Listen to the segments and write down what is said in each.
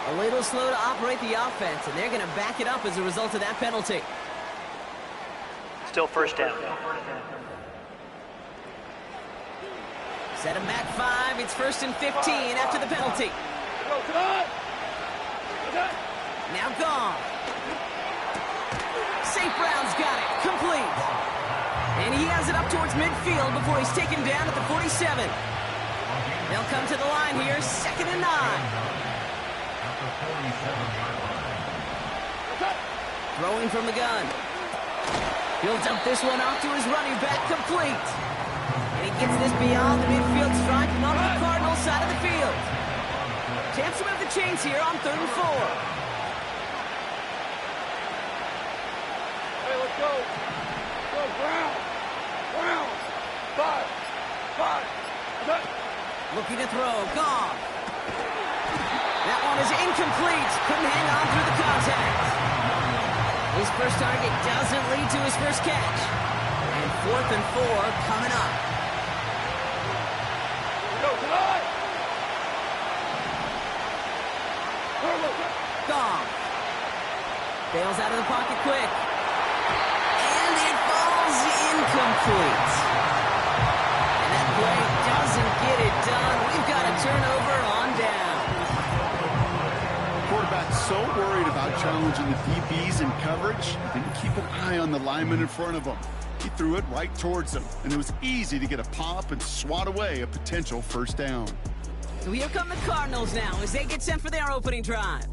A little slow to operate the offense, and they're going to back it up as a result of that penalty. Still first down. Set him back 5. It's 1st and 15 after the penalty. Now gone. St. Brown's got it. Complete. And he has it up towards midfield before he's taken down at the 47. They'll come to the line here, 2nd and 9. Throwing from the gun. He'll dump this one off to his running back, complete. And he gets this beyond the midfield stripe and onto the Cardinals side of the field. Chance to move the chains here on 3rd and 4. Hey, let's go. Go, Brown. Brown. 5. Looking to throw, gone. That one is incomplete. Couldn't hang on through the contact. His first target doesn't lead to his first catch. And 4th and 4 coming up. Go, tonight. Gone. Bails out of the pocket quick. And it falls incomplete. And that play doesn't get it done. We've got a turnover on down. Quarterback's so worried about challenging the DBs in coverage, he didn't keep an eye on the lineman in front of him. He threw it right towards him, and it was easy to get a pop and swat away a potential first down. So here come the Cardinals now as they get sent for their opening drive.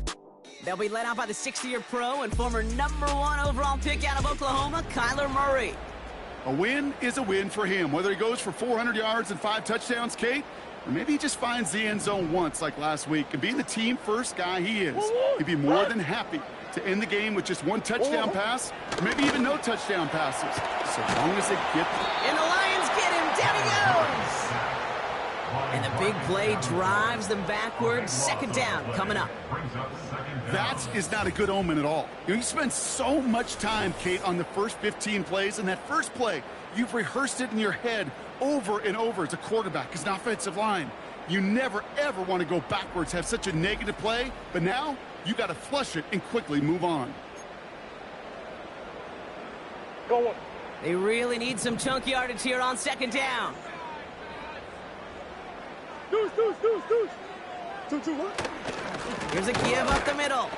They'll be led out by the 60-year pro and former #1 overall pick out of Oklahoma, Kyler Murray. A win is a win for him, whether he goes for 400 yards and 5 touchdowns, Kate, or maybe he just finds the end zone once like last week. And being the team-first guy he is, he'd be more than happy to end the game with just 1 touchdown pass, or maybe even no touchdown passes, so long as they get them. And the Lions get him. Down he goes. And the big play drives them backwards. 2nd down coming up. That is not a good omen at all. You spend so much time, Kate, on the first 15 plays, and that first play, you've rehearsed it in your head over and over as a quarterback, as an offensive line. You never, ever want to go backwards, have such a negative play, but now you got to flush it and quickly move on. Go on. They really need some chunk yardage here on 2nd down. Deuce. 2, what? Here's a give up the middle.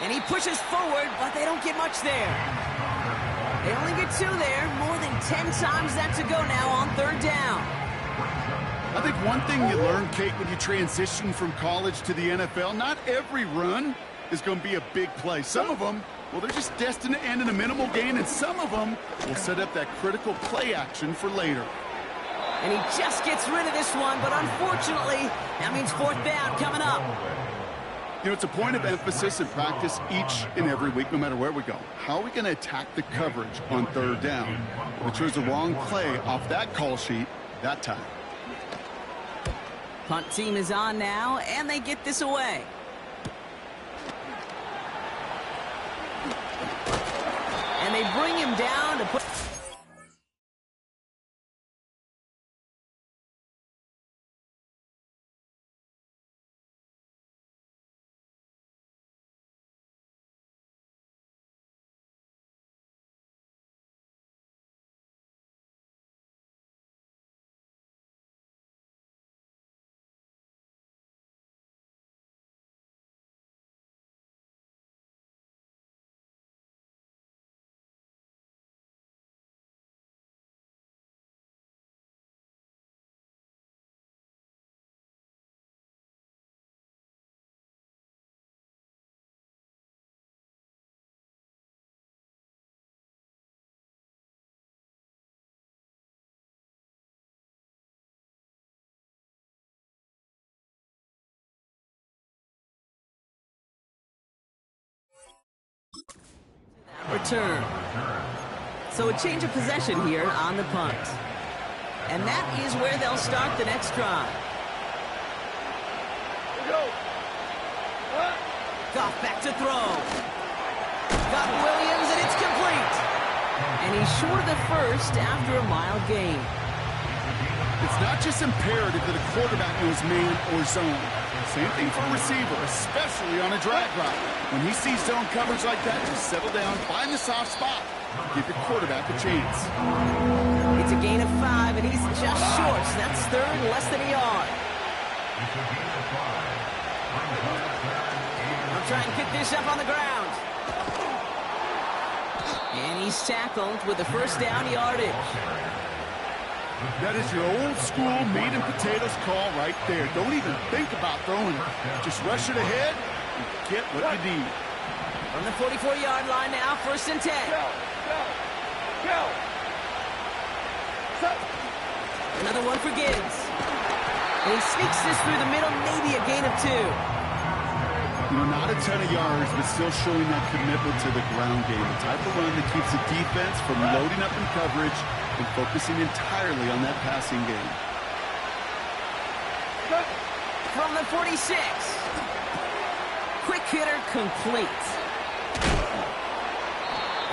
And he pushes forward, but they don't get much there. They only get 2 there. More than 10 times that to go now on 3rd down. I think one thing you learn, Kate, when you transition from college to the NFL, not every run is going to be a big play. Some of them, well, they're just destined to end in a minimal gain, and some of them will set up that critical play action for later. And he just gets rid of this one, but unfortunately, that means 4th down coming up. You know, it's a point of emphasis in practice each and every week, no matter where we go. How are we going to attack the coverage on 3rd down? We chose the wrong play off that call sheet that time. Punt team is on now, and they get this away. And they bring him down to put... Return. So a change of possession here on the punt. And that is where they'll start the next drive. Goff back to throw. Got Williams, and it's complete. And he's short of the first after a mild gain. It's not just imperative that a quarterback knows man or zone. Same thing for a receiver, especially on a drag route. When he sees zone coverage like that, just settle down, find the soft spot. Give your quarterback a chance. It's a gain of 5, and he's just short. So that's third and less than a yard. I'll try and pick this up on the ground. And he's tackled with the first down yardage. That is your old school meat and potatoes call right there. Don't even think about throwing it. Just rush it ahead and get what you need. On the 44-yard line now, 1st and 10. Go. Set. Another one for Gibbs. And he sneaks this through the middle, maybe a gain of 2. You know, not a ton of yards, but still showing that commitment to the ground game. The type of run that keeps the defense from loading up in coverage and focusing entirely on that passing game. From the 46. Quick hitter complete.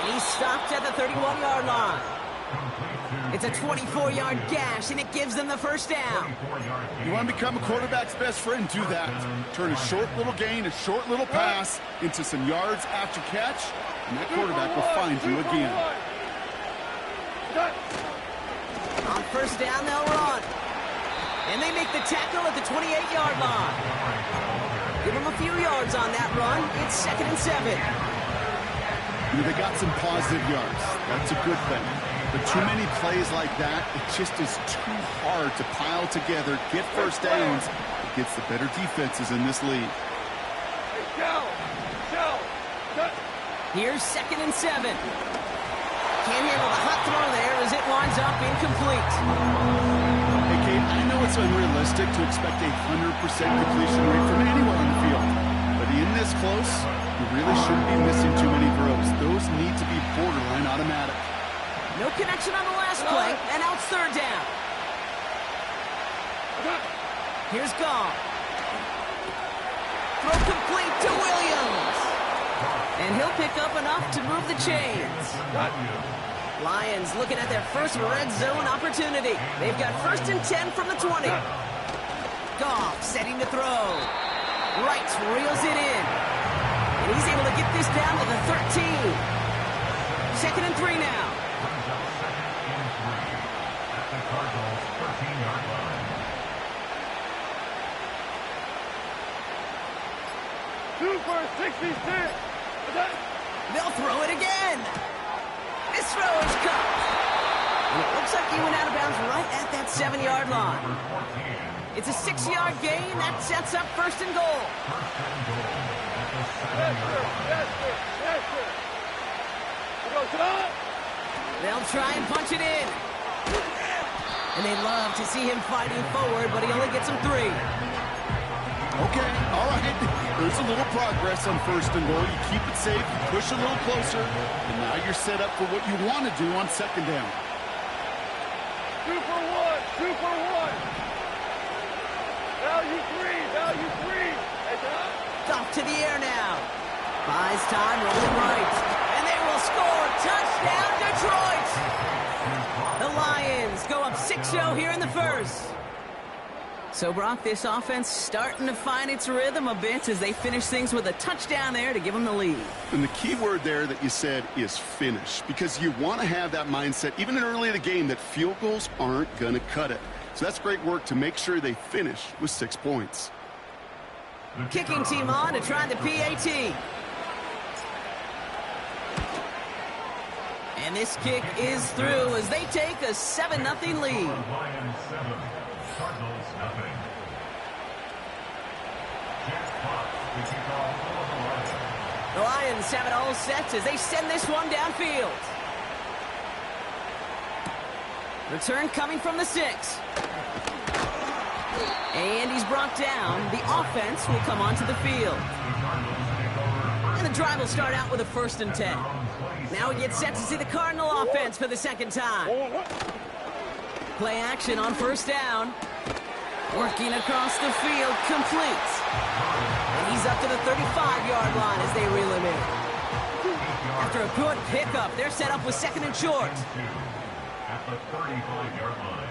And he's stopped at the 31-yard line. It's a 24-yard gash, and it gives them the first down. You want to become a quarterback's best friend, do that. Turn a short little gain, a short little pass into some yards after catch, and that quarterback will find you again. On 1st down, they'll run. And they make the tackle at the 28-yard line. Give them a few yards on that run. It's 2nd and 7. You know, they got some positive yards. That's a good thing. But too many plays like that, it just is too hard to pile together, get first downs against the better defenses in this league. Here's 2nd and 7. Can't handle the hot throw there as it winds up incomplete. Hey, Kate, I know it's unrealistic to expect a 100% completion rate from anywhere on the field. But in this close, you really shouldn't be missing too many throws. Those need to be borderline automatic. No connection on the last play, and now it's 3rd down. Here's Goff. Throw complete to Williams. And he'll pick up enough to move the chains. Lions looking at their first red zone opportunity. They've got 1st and 10 from the 20. Goff setting to throw. Wright reels it in. And he's able to get this down to the 13. 2nd and 3 now. Super 66. They'll throw it again. This throw is caught. And it looks like he went out of bounds right at that 7-yard line. It's a 6-yard gain. That sets up 1st and goal. Yes, sir. Go, John. They'll try and punch it in. And they love to see him fighting forward, but he only gets them 3. Okay, all right. There's a little progress on 1st and goal. You keep it safe, you push a little closer, and now you're set up for what you want to do on 2nd down. 2 for 1. Value 3. Hey, John. Off to the air now. Buys time, rolling right. And they will score. Touchdown, Detroit. The Lions go up 6-0 here in the 1st. So, Brock, this offense starting to find its rhythm a bit as they finish things with a touchdown there to give them the lead. And the key word there that you said is finish, because you want to have that mindset, even in early in the game, that field goals aren't going to cut it. So that's great work to make sure they finish with 6 points. Kicking team on to try the PAT. And this kick is through as they take a 7-0 lead. The Lions have it all set as they send this one downfield. Return coming from the 6. And he's brought down. The offense will come onto the field. And the drive will start out with a 1st and 10. Now we get set to see the Cardinal offense for the 2nd time. Play action on 1st down. Working across the field, complete. And he's up to the 35-yard line as they reel him in. After a good pickup, they're set up with 2nd and short. At the 35-yard line.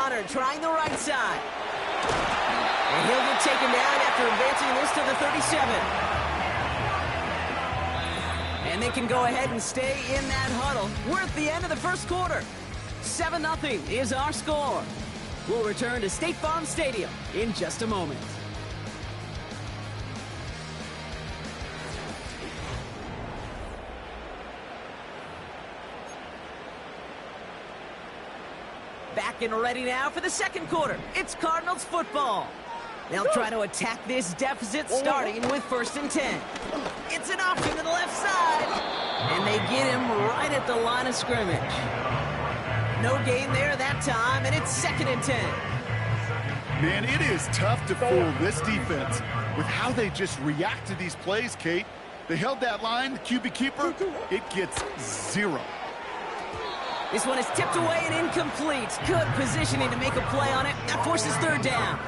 Connor trying the right side. And he'll get taken down after advancing this to the 37. And they can go ahead and stay in that huddle. We're at the end of the first quarter. 7-0 is our score. We'll return to State Farm Stadium in just a moment. Back and ready now for the second quarter. It's Cardinals football. They'll try to attack this deficit starting with 1st and 10. It's an option to the left side. And they get him right at the line of scrimmage. No gain there that time, and it's 2nd and 10. Man, it is tough to fool this defense with how they just react to these plays, Kate. They held that line, the QB keeper, it gets 0. This one is tipped away and incomplete. Good positioning to make a play on it. That forces 3rd down.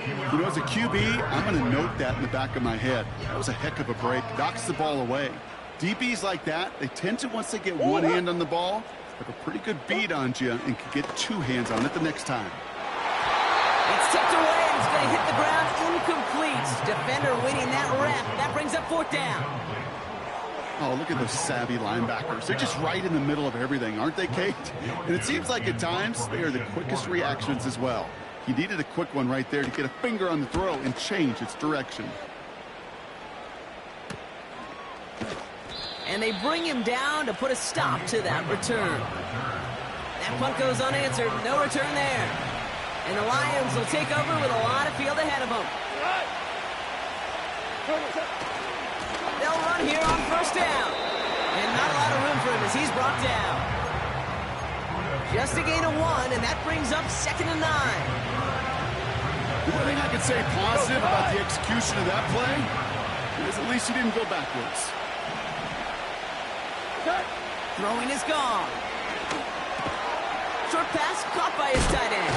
You know, as a QB, I'm going to note that in the back of my head. That was a heck of a break. Knocks the ball away. DBs like that, they tend to, once they get one hand on the ball, have a pretty good beat on you and can get 2 hands on it the next time. It's tipped away and it's going to hit the ground incomplete. Defender winning that rep. That brings up 4th down. Oh, look at those savvy linebackers. They're just right in the middle of everything, aren't they, Kate? And it seems like at times they are the quickest reactions as well. He needed a quick one right there to get a finger on the throw and change its direction. And they bring him down to put a stop to that return. That punt goes unanswered. No return there. And the Lions will take over with a lot of field ahead of them. They'll run here on 1st down. And not a lot of room for him as he's brought down. Just a gain of 1, and that brings up 2nd and 9. The one thing I can say positive about the execution of that play is at least he didn't go backwards. Throwing is gone. Short pass caught by his tight end.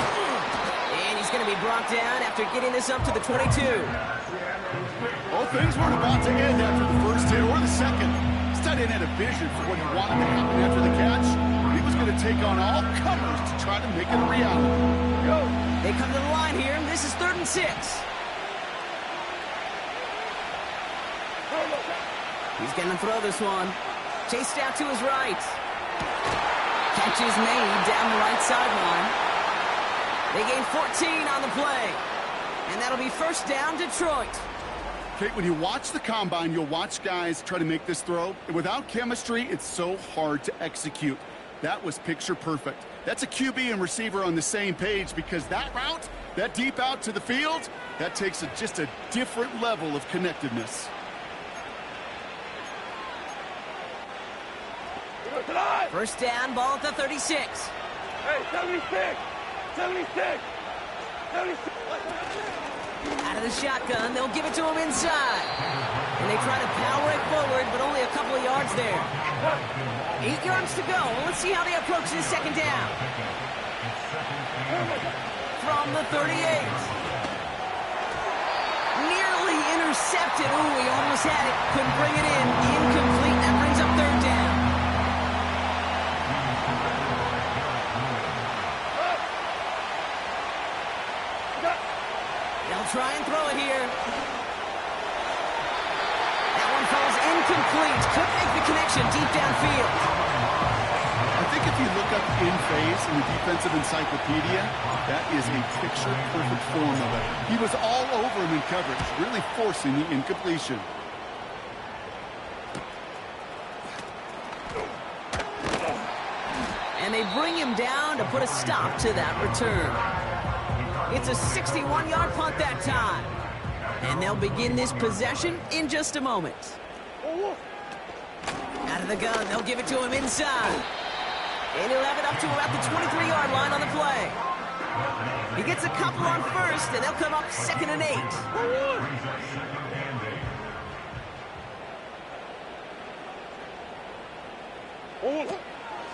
And he's going to be brought down after getting this up to the 22. Well, things weren't about to end after the first hit or the second. This tight end had a vision for what he wanted to happen after the catch. He was going to take on all comers to try to make it a reality. Go. They come to the line here. This is 3rd and 6. He's going to throw this one. Chased out to his right. Catch is made down the right sideline. They gain 14 on the play. And that'll be 1st down, Detroit. Kate, when you watch the combine, you'll watch guys try to make this throw. And without chemistry, it's so hard to execute. That was picture perfect. That's a QB and receiver on the same page because that route, that deep out to the field, that takes just a different level of connectedness. 1st down, ball at the 36. Hey, 76! 76! 76! Out of the shotgun, they'll give it to him inside. And they try to power it forward, but only a couple of yards there. 8 yards to go. Let's see how they approach this 2nd down. From the 38. Nearly intercepted. Ooh, he almost had it. Couldn't bring it in. Incomplete. That brings up 3rd down. They'll try and throw it here. That one falls incomplete. Couldn't make the connection deep downfield. I think if you look up in phase in the defensive encyclopedia, that is a picture-perfect form of it. He was all over him in coverage, really forcing the incompletion. And they bring him down to put a stop to that return. It's a 61-yard punt that time. And they'll begin this possession in just a moment. Out of the gun, they'll give it to him inside. And he'll have it up to about the 23-yard line on the play. He gets a couple on 1st, and they'll come up 2nd and 8.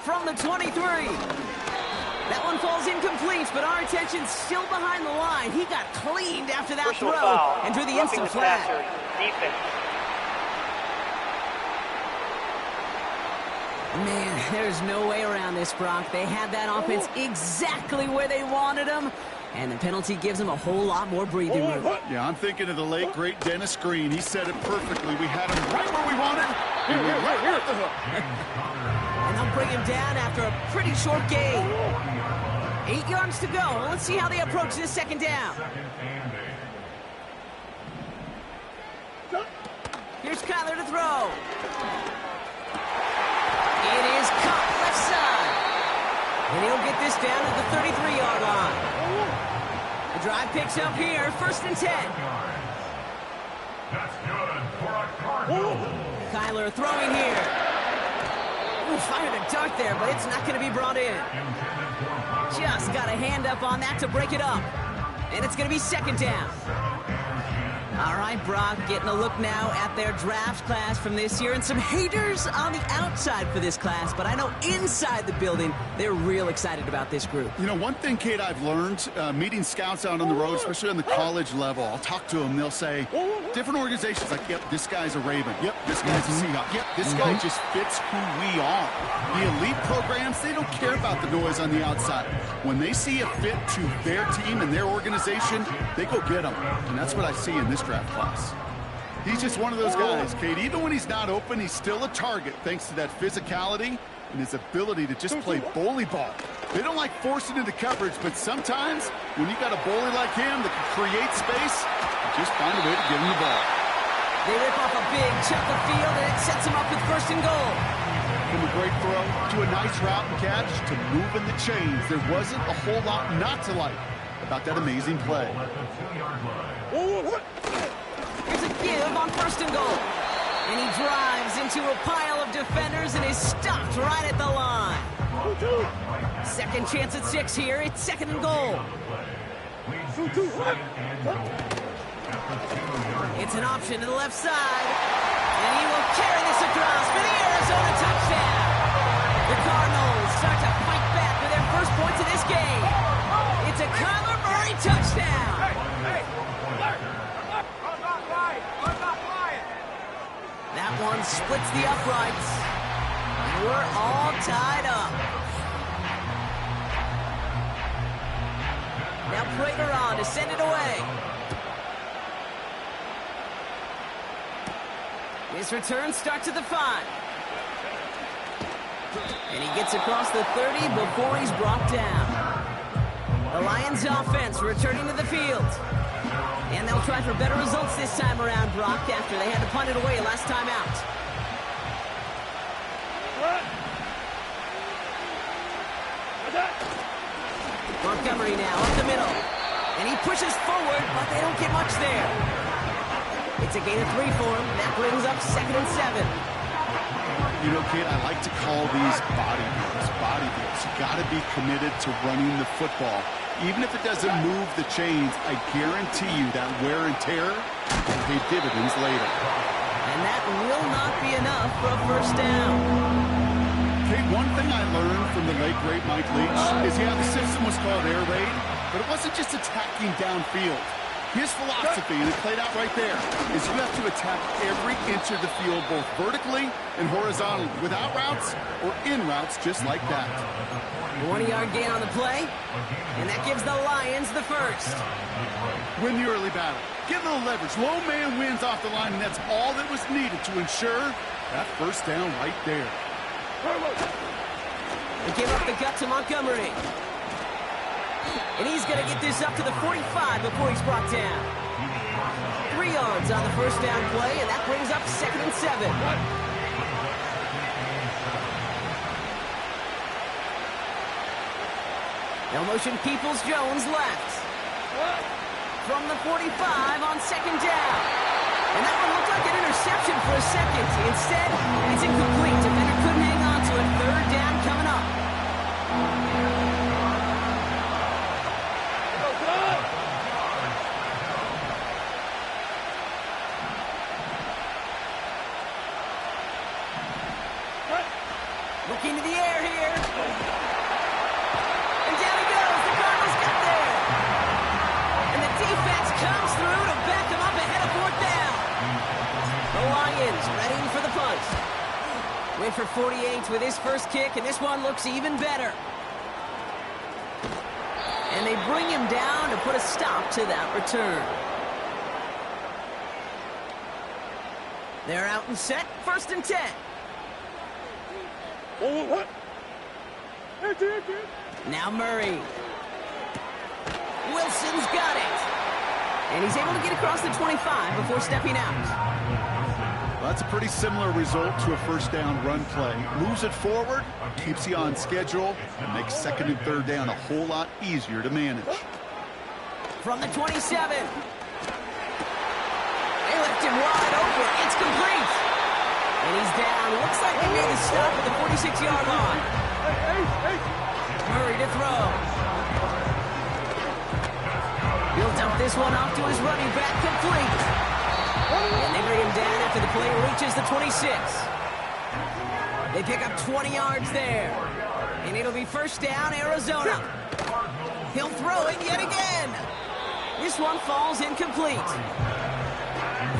From the 23. That one falls incomplete, but our attention's still behind the line. He got cleaned after that Personal throw foul. and drew the Roughing instant the flag. passer. Defense. Man, there's no way around this, Brock. They had that offense exactly where they wanted them, and the penalty gives them a whole lot more breathing room. Yeah, I'm thinking of the late, great Dennis Green. He said it perfectly. We had him right where we wanted, and we right off the hook. And they'll bring him down after a pretty short gain. 8 yards to go. Let's see how they approach this second down. Here's Kyler to throw. It is caught left side. And he'll get this down at the 33-yard line. The drive picks up here, 1st and 10. That's good for a Cardinal. Kyler throwing here. Ooh, fired a dart there, but it's not going to be brought in. Just got a hand up on that to break it up. And it's going to be 2nd down. All right, Brock, getting a look now at their draft class from this year, and some haters on the outside for this class, but I know inside the building, they're real excited about this group. You know, one thing, Kate, I've learned, meeting scouts out on the road, especially on the college level, I'll talk to them, they'll say, different organizations, like, yep, this guy's a Raven. Yep, this guy's a Seahawk. Yep, this guy just fits who we are. The elite programs, they don't care about the noise on the outside. When they see a fit to their team and their organization, they go get them. And that's what I see in this draft class. He's just one of those guys, Kate. Even when he's not open, he's still a target thanks to that physicality and his ability to just play bully ball. They don't like forcing into coverage, but sometimes when you got a bully like him that can create space, you just find a way to get him the ball. They rip off a big chunk of field, and it sets him up with 1st and goal. From a great throw to a nice route and catch to moving the chains, there wasn't a whole lot not to like about that amazing play. Here's a give on 1st and goal. And he drives into a pile of defenders and is stopped right at the line. 2nd chance at 6 here. It's 2nd and goal. It's an option to the left side. And he will carry this across for the Arizona touchdown. The Cardinals start to fight back with their first points of this game. It's a Kyler Murray touchdown. That one splits the uprights. And we're all tied up. Now Prater on to send it away. His return starts at the 5. And he gets across the 30 before he's brought down. The Lions offense returning to the field. And they'll try for better results this time around, Brock, after they had to punt it away last time out. Montgomery now up the middle. And he pushes forward, but they don't get much there. It's a gain of 3 for him. That brings up 2nd and 7. You know, Kate, I like to call these body deals. Body deals. You got to be committed to running the football. Even if it doesn't move the chains, I guarantee you that wear and tear will pay dividends later. And that will not be enough for a 1st down. Kate, one thing I learned from the late, great Mike Leach is, yeah, the system was called air raid, but it wasn't just attacking downfield. His philosophy, and it played out right there, is you have to attack every inch of the field, both vertically and horizontally, without routes or in routes just like that. 20-yard gain on the play, and that gives the Lions the 1st. Win the early battle. Get a little leverage. Low man wins off the line, and that's all that was needed to ensure that 1st down right there. They give up the gut to Montgomery. And he's going to get this up to the 45 before he's brought down. 3 yards on the 1st down play, and that brings up 2nd and 7. They'll motion Peoples-Jones left. From the 45 on 2nd down. And that one looked like an interception for a second. Instead, it's incomplete. Defender couldn't hang on to it. 3rd down coming up. Looking to the air here. And down he goes. The Cardinals got there. And the defense comes through to back him up ahead of 4th down. The Lions ready for the punt. Went for 48 with his first kick, and this one looks even better. And they bring him down to put a stop to that return. They're out and set, 1st and 10. What? Now Murray. Wilson's got it. And he's able to get across the 25 before stepping out. Well, that's a pretty similar result to a first down run play. Moves it forward, keeps you on schedule, and makes 2nd and 3rd down a whole lot easier to manage. From the 27. They left him wide open. It's complete. And he's down. Looks like they made the stop at the 46-yard line. Murray to throw. He'll dump this one off to his running back, complete. And they bring him down after the play reaches the 26. They pick up 20 yards there. And it'll be 1st down, Arizona. He'll throw it yet again. This one falls incomplete.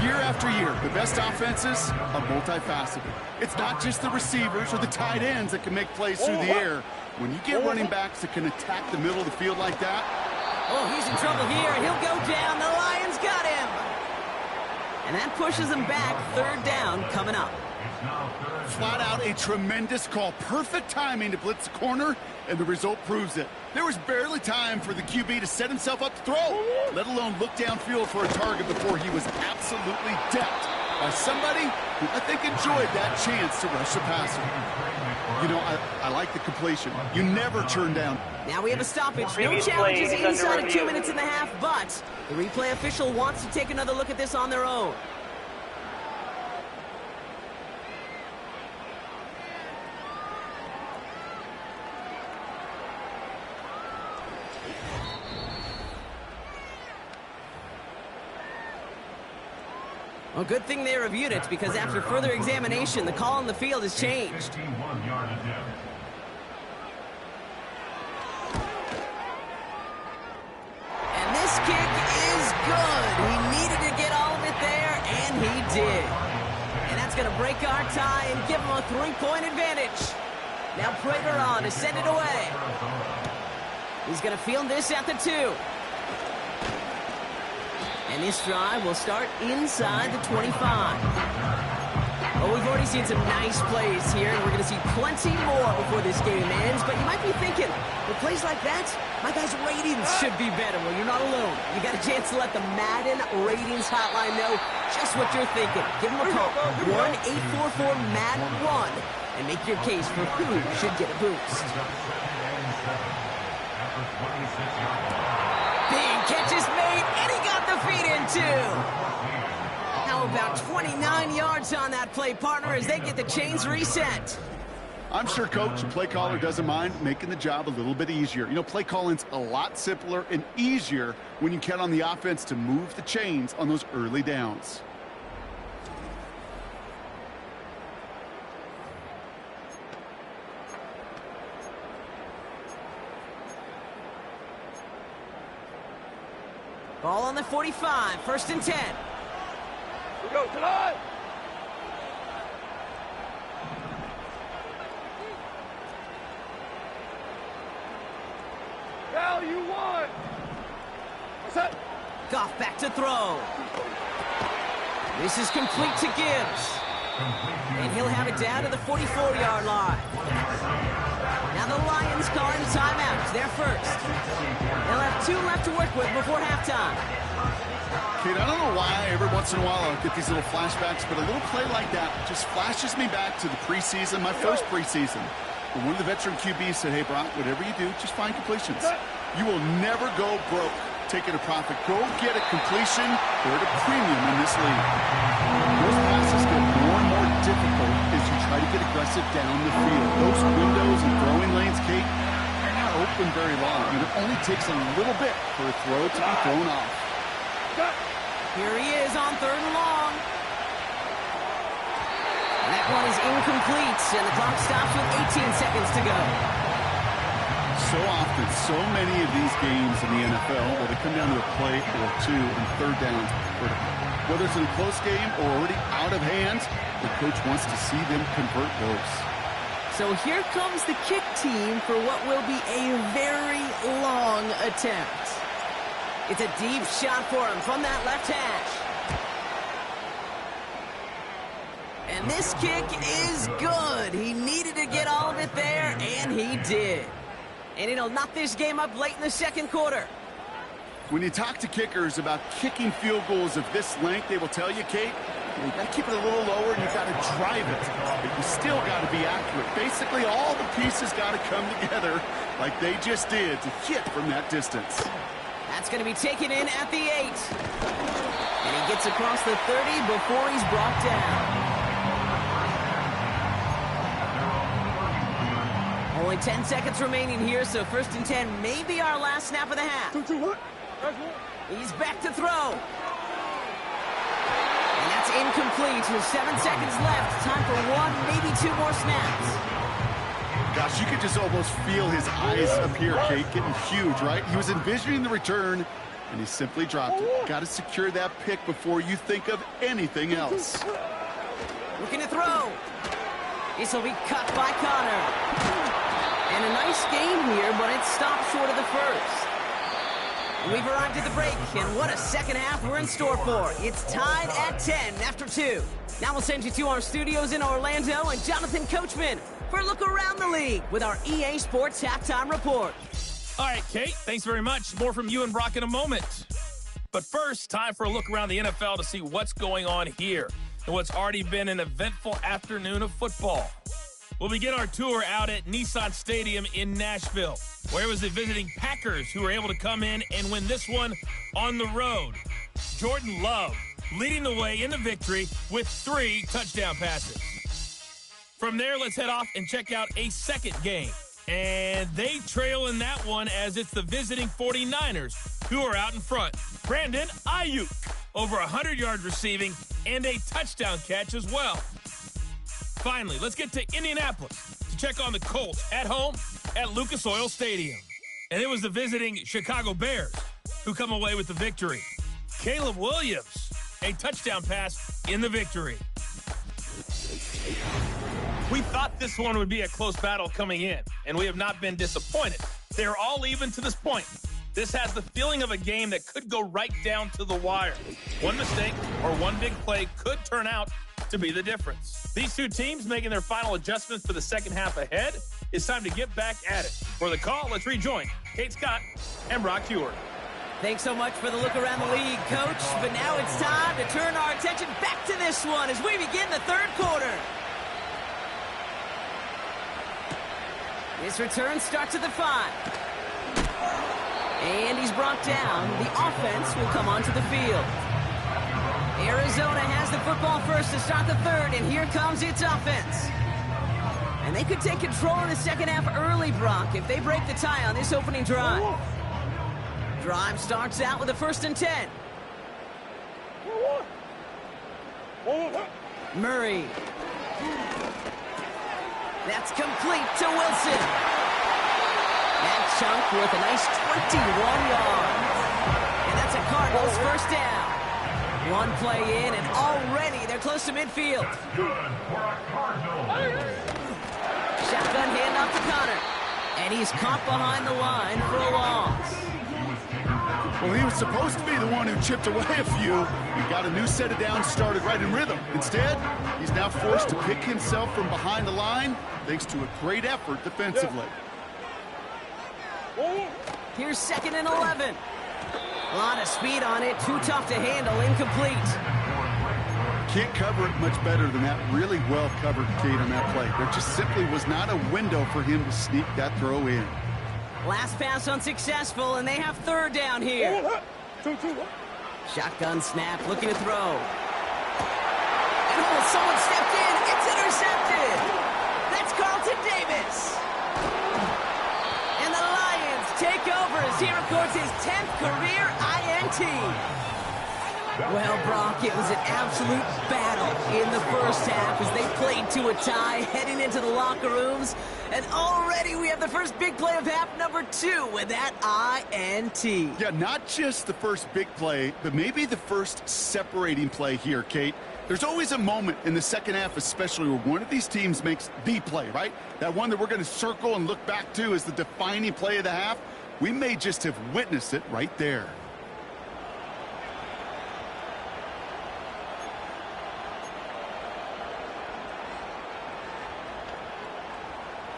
Year after year, the best offenses are multifaceted. It's not just the receivers or the tight ends that can make plays through the air. When you get running backs that can attack the middle of the field like that. Oh, he's in trouble here, and he'll go down. The Lions got him. And that pushes them back. 3rd down coming up. Flat out a tremendous call. Perfect timing to blitz the corner, and the result proves it. There was barely time for the QB to set himself up to throw, let alone look downfield for a target before he was absolutely decked by somebody who I think enjoyed that chance to rush the passer. You know, I like the completion. You never turn down. Now we have a stoppage. No Previous challenges play is inside under of 2 review. minutes and a half, but the replay official wants to take another look at this on their own. Well, good thing they reviewed it, because after further examination, the call on the field has changed. And this kick is good. He needed to get all of it there, and he did. And that's going to break our tie and give him a 3-point advantage. Now Prater on to send it away. He's going to field this at the 2. And this drive will start inside the 25. Well, we've already seen some nice plays here, and we're going to see plenty more before this game ends. But you might be thinking, with plays like that, my guys' ratings should be better. Well, you're not alone. You got a chance to let the Madden ratings hotline know just what you're thinking. Give them a call, 1-844-MADDEN-1, and make your case for who should get a boost. Big catch is made, and he got the feet in too. How about 29 yards on that play, partner, as they get the chains reset. I'm sure coach and play caller doesn't mind making the job a little bit easier. You know, play calling's a lot simpler and easier when you count on the offense to move the chains on those early downs. Ball on the 45, 1st and 10. We go tonight. Cal, you won. What's that? Goff back to throw. This is complete to Gibbs. And he'll have it down to the 44-yard line. Now the Lions calling timeout. They're first. They'll have 2 left to work with before halftime. Kid, I don't know why every once in a while I'll get these little flashbacks, but a little play like that just flashes me back to the preseason, my first preseason. When one of the veteran QBs said, hey, Brock, whatever you do, just find completions. You will never go broke taking a profit. Go get a completion. They're at a premium in this league. Those passes get more and more difficult as you try to get aggressive down the field. Those windows and throwing lanes, Kate, they're not open very long, and it only takes a little bit for a throw to be thrown off. Here he is on 3rd and long. And that one is incomplete, and the clock stops with 18 seconds to go. So often, so many of these games in the NFL where they come down to a play or two and 3rd down vertical. Whether it's in a close game or already out of hand, the coach wants to see them convert those. So here comes the kick team for what will be a very long attempt. It's a deep shot for him from that left hash. And this kick is good. He needed to get all of it there, and he did. And it'll knock this game up late in the second quarter. When you talk to kickers about kicking field goals of this length, they will tell you, Kate, you got to keep it a little lower and you got to drive it. But you still got to be accurate. Basically, all the pieces got to come together like they just did to hit from that distance. That's going to be taken in at the 8. And he gets across the 30 before he's brought down. Only 10 seconds remaining here, so 1st and 10 may be our last snap of the half. He's back to throw. And that's incomplete. With 7 seconds left. Time for 1, maybe 2 more snaps. Gosh, you could just almost feel his eyes up here, Kate, getting huge, right? He was envisioning the return, and he simply dropped it. Got to secure that pick before you think of anything else. Looking to throw. This will be cut by Connor. And a nice game here, but it stopped short of the first. We've arrived at the break, and what a second half we're in store for. It's tied at 10 after 2. Now we'll send you to our studios in Orlando and Jonathan Coachman for a look around the league with our EA Sports Halftime Report. All right, Kate, thanks very much. More from you and Brock in a moment. But first, time for a look around the NFL to see what's going on here and what's already been an eventful afternoon of football. We'll begin our tour out at Nissan Stadium in Nashville, where it was the visiting Packers who were able to come in and win this one on the road. Jordan Love leading the way in the victory with 3 touchdown passes. From there, let's head off and check out a second game. And they trail in that one as it's the visiting 49ers who are out in front. Brandon Ayuk, over 100 yards receiving and a touchdown catch as well. Finally, let's get to Indianapolis to check on the Colts at home at Lucas Oil Stadium. And it was the visiting Chicago Bears who come away with the victory. Caleb Williams, a touchdown pass in the victory. We thought this one would be a close battle coming in, and we have not been disappointed. They're all even to this point. This has the feeling of a game that could go right down to the wire. One mistake or one big play could turn out to be the difference. These two teams making their final adjustments for the second half ahead. It's time to get back at it. For the call, let's rejoin Kate Scott and Brock Heward. Thanks so much for the look around the league, Coach. But now it's time to turn our attention back to this one as we begin the third quarter. This return starts at the 5. And he's brought down. The offense will come onto the field. Arizona has the football first to start the third, and here comes its offense. And they could take control in the second half early, Brock, if they break the tie on this opening drive. Drive starts out with a 1st and 10. Murray. That's complete to Wilson. That chunk with a nice 21 yards. And that's a Cardinals first down. One play in, and already they're close to midfield. Shotgun handoff to Connor. And he's caught behind the line for a loss. Well, he was supposed to be the one who chipped away a few. He got a new set of downs started right in rhythm. Instead, he's now forced to pick himself from behind the line thanks to a great effort defensively. Here's 2nd and 11. A lot of speed on it. Too tough to handle. Incomplete. Can't cover it much better than that. Really well covered, Kate, on that play. There just simply was not a window for him to sneak that throw in. Last pass unsuccessful, and they have 3rd down here. Shotgun snap, looking to throw. And someone stepped in. It's intercepted. That's Carlton Davis. And the Lions take over as he records his 10th career INT. Well, Brock, it was an absolute battle in the first half as they played to a tie heading into the locker rooms. And already we have the first big play of half number 2 with that INT. Yeah, not just the first big play, but maybe the first separating play here, Kate. There's always a moment in the second half, especially where one of these teams makes the play, right? That one that we're going to circle and look back to as the defining play of the half. We may just have witnessed it right there.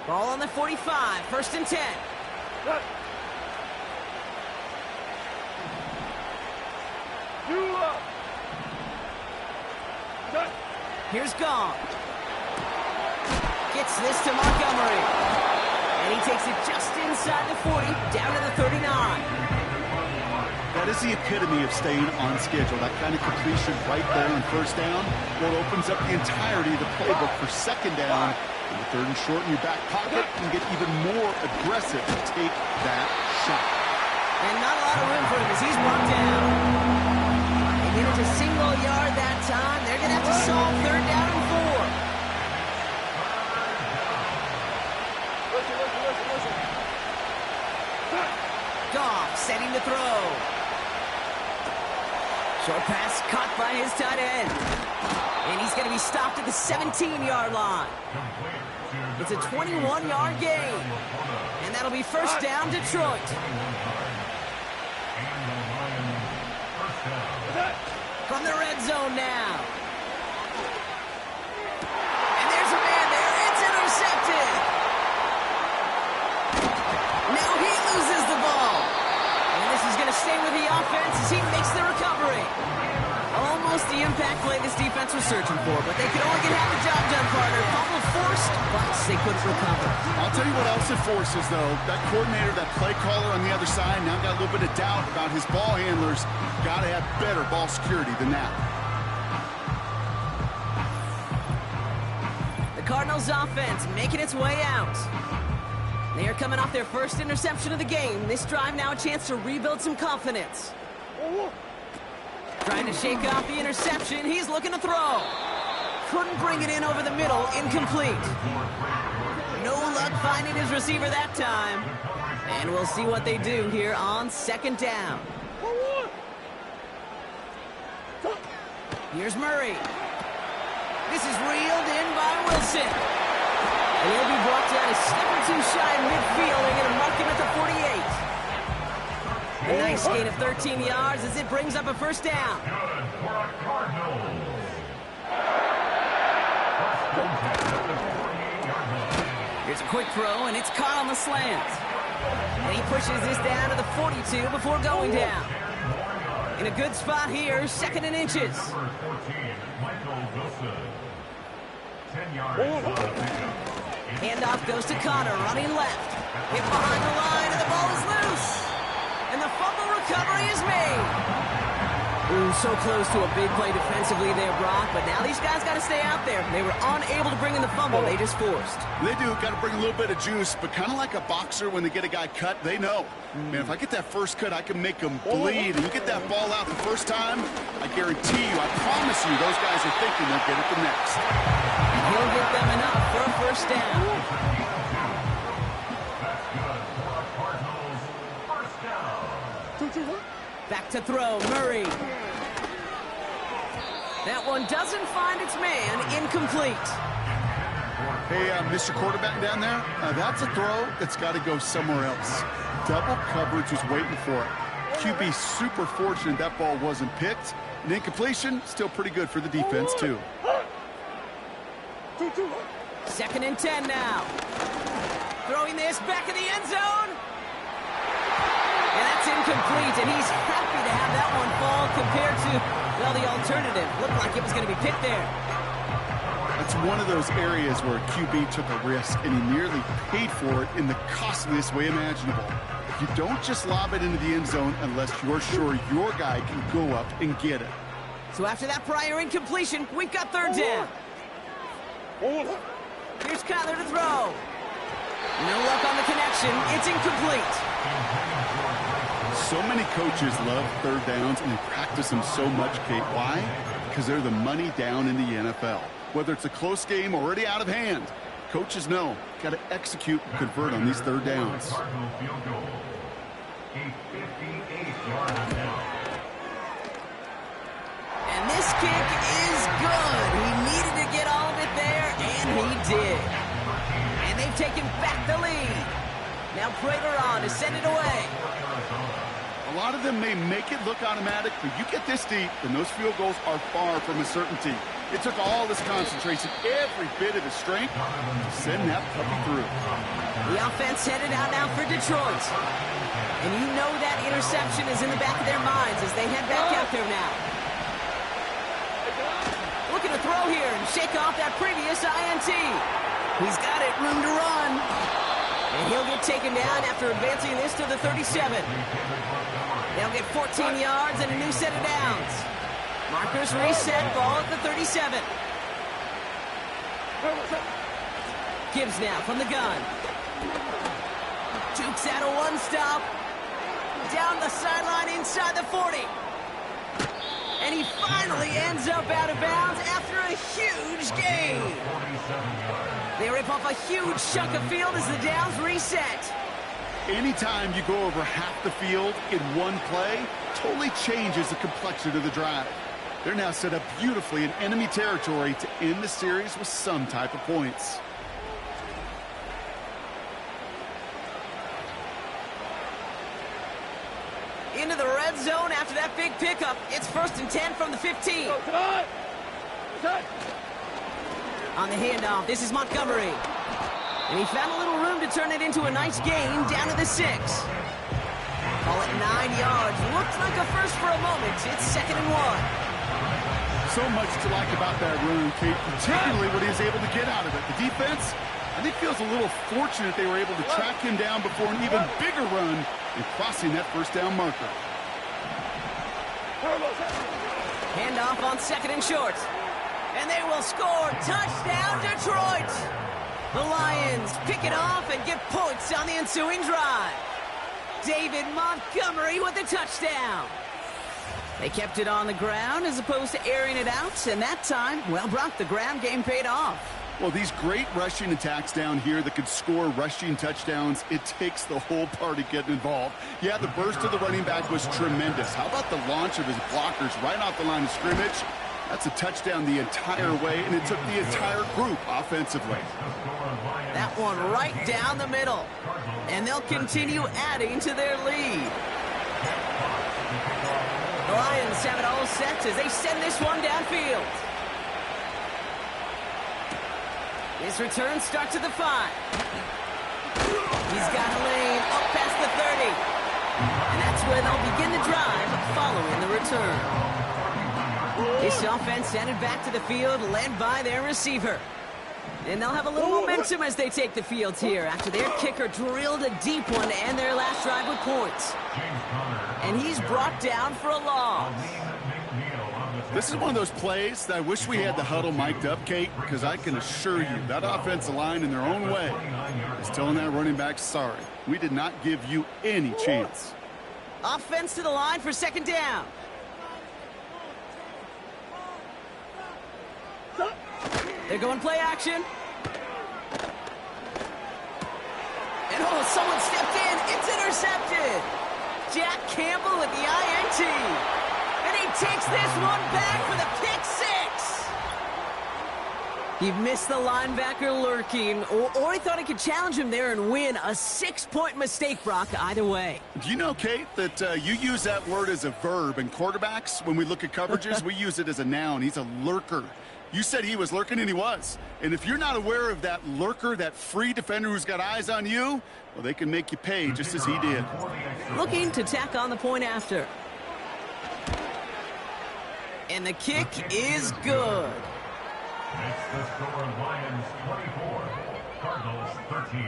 Ball on the 45, 1st and 10. Here's Gong. Gets this to Montgomery. And he takes it just inside the 40, down to the 39. That is the epitome of staying on schedule. That kind of completion right there on 1st down. What opens up the entirety of the playbook for 2nd down. And the 3rd and short in your back pocket can get even more aggressive to take that shot. And not a lot of room for him as he's brought down. They get it to single yard that time. They're going to have to solve 3rd down and 4. Goff setting to throw. Short pass caught by his tight end. And he's going to be stopped at the 17-yard line. It's a 21-yard gain. And that'll be 1st down, Detroit. From the red zone now. And there's a man there. It's intercepted. Now he loses the ball. And this is going to stay with the offense as he makes the recovery. Almost the impact play this defense was searching for, but they could only get half the job done, partner. Fumble forced, but they couldn't recover. I'll tell you what else it forces, though. That coordinator, that play caller on the other side, now got a little bit of doubt about his ball handlers. Got to have better ball security than that. The Cardinals offense making its way out. They are coming off their first interception of the game. This drive now a chance to rebuild some confidence. Trying to shake off the interception. He's looking to throw. Couldn't bring it in over the middle. Incomplete. No luck finding his receiver that time. And we'll see what they do here on 2nd down. Here's Murray. This is reeled in by Wilson. And he'll be brought down a step or 2 shy of midfield. They're going to mark him at the 48. A nice gain of 13 yards as it brings up a 1st down. Here's a quick throw, and it's caught on the slant. And he pushes this down to the 42 before going down. In a good spot here, 2nd and inches. Handoff goes to Connor, running left. Hit behind the line, and the ball is loose. And the fumble recovery is made. Ooh, so close to a big play defensively there, Brock. But now these guys got to stay out there. They were unable to bring in the fumble. They just forced. They do. Got to bring a little bit of juice. But kind of like a boxer when they get a guy cut, they know. Man, if I get that first cut, I can make them bleed. And you get that ball out the first time, I guarantee you, I promise you, those guys are thinking they'll get it the next. And he'll get them enough for a 1st down. Back to throw, Murray. That one doesn't find its man, incomplete. Hey, Mr. Quarterback down there, that's a throw that's got to go somewhere else. Double coverage was waiting for it. QB super fortunate that ball wasn't picked. And incompletion, still pretty good for the defense, too. 2nd and 10 now. Throwing this back in the end zone. And that's incomplete, and he's happy to have that one fall compared to, well, the alternative. Looked like it was going to be picked there. That's one of those areas where a QB took a risk, and he nearly paid for it in the costliest way imaginable. You don't just lob it into the end zone unless you're sure your guy can go up and get it. So after that prior incompletion, we've got 3rd down. Here's Kyler to throw. No luck on the connection. It's incomplete. So many coaches love third downs, and they practice them so much, Kate. Why? Because they're the money down in the NFL. Whether it's a close game already out of hand, coaches know, got to execute and convert on these third downs. And this kick is good. He needed to get all of it there, and he did. And they've taken back the lead. Now Prater on to send it away. A lot of them may make it look automatic, but you get this deep, and those field goals are far from a certainty. It took all this concentration, every bit of his strength, to send that puppy through. The offense headed out now for Detroit. And you know that interception is in the back of their minds as they head back out there now. Looking to throw here and shake off that previous INT. He's got it, room to run. And he'll get taken down after advancing this to the 37. They'll get 14 yards and a new set of downs. Markers reset, ball at the 37. Gibbs now from the gun. Jukes out a one-stop. Down the sideline inside the 40. And he finally ends up out of bounds after a huge gain. They rip off a huge chunk of field as the downs reset. Anytime you go over half the field in one play, totally changes the complexion of the drive. They're now set up beautifully in enemy territory to end the series with some type of points. Into the red zone after that big pickup. It's 1st and 10 from the 15. On the handoff, this is Montgomery. And he found a little room to turn it into a nice gain down to the 6. Call it 9 yards. Looked like a first for a moment. It's 2nd and 1. So much to like about that run, Kate, particularly what he was able to get out of it. The defense, I think, feels a little fortunate they were able to track him down before an even bigger run and crossing that first down marker. Handoff on 2nd and short. And they will score. Touchdown, Detroit! The Lions pick it off and get points on the ensuing drive. David Montgomery with the touchdown. They kept it on the ground as opposed to airing it out, and that time, well, Brock, the ground game paid off. Well, these great rushing attacks down here that could score rushing touchdowns, it takes the whole party getting involved. Yeah, the burst of the running back was tremendous. How about the launch of his blockers right off the line of scrimmage? That's a touchdown the entire way, and it took the entire group offensively. That one right down the middle. And they'll continue adding to their lead. The Lions have it all set as they send this one downfield. This return starts at the 5. He's got a lane up past the 30. And that's where they'll begin the drive following the return. This offense headed back to the field, led by their receiver. And they'll have a little momentum as they take the field here after their kicker drilled a deep one to end their last drive with points. And he's brought down for a loss. This is one of those plays that I wish we had the huddle mic'd up, Kate, because I can assure you that offensive line in their own way is telling that running back, sorry, we did not give you any chance. Offense to the line for 2nd down. They're going play action. And oh, someone stepped in. It's intercepted. Jack Campbell with the INT. And he takes this one back for the pick 6. He missed the linebacker lurking, or he thought he could challenge him there and win. A 6-point mistake, Brock, either way. Do you know, Kate, that you use that word as a verb in quarterbacks? When we look at coverages, we use it as a noun. He's a lurker. You said he was lurking, and he was. And if you're not aware of that lurker, that free defender who's got eyes on you, well, they can make you pay just as he did. Looking to tack on the point after. And the kick is good. It's the score, Lions 24, Cardinals 13.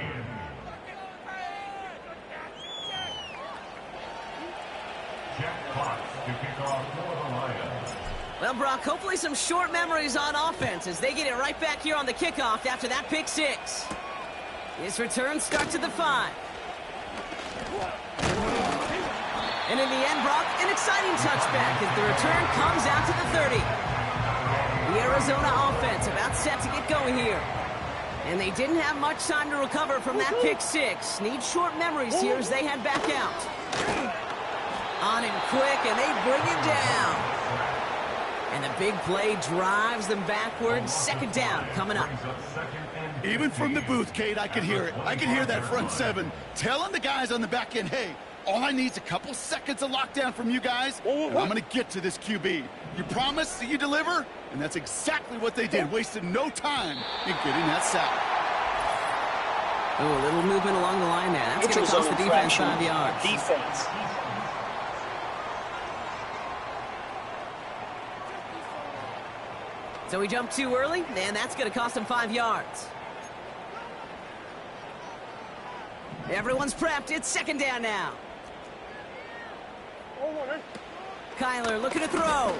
Jack Potts to kick off for the Lions. Well, Brock, hopefully some short memories on offense as they get it right back here on the kickoff after that pick 6. This return starts at the 5. And in the end, Brock, an exciting touchback as the return comes out to the 30. The Arizona offense about set to get going here. And they didn't have much time to recover from that pick six. Need short memories here as they head back out. On and quick, and they bring him down. And the big play drives them backwards. Second down coming up. Even from the booth, Kate, I could hear it. I could hear that front seven telling the guys on the back end, hey, all I need is a couple seconds of lockdown from you guys, and I'm going to get to this QB. You promise that you deliver? And that's exactly what they did. Wasted no time in getting that sack. Oh, a little movement along the line there. That's going to cost the defense 5 yards. Defense. So he jumped too early, and that's going to cost him 5 yards. Everyone's prepped. It's second down now. Kyler looking to throw.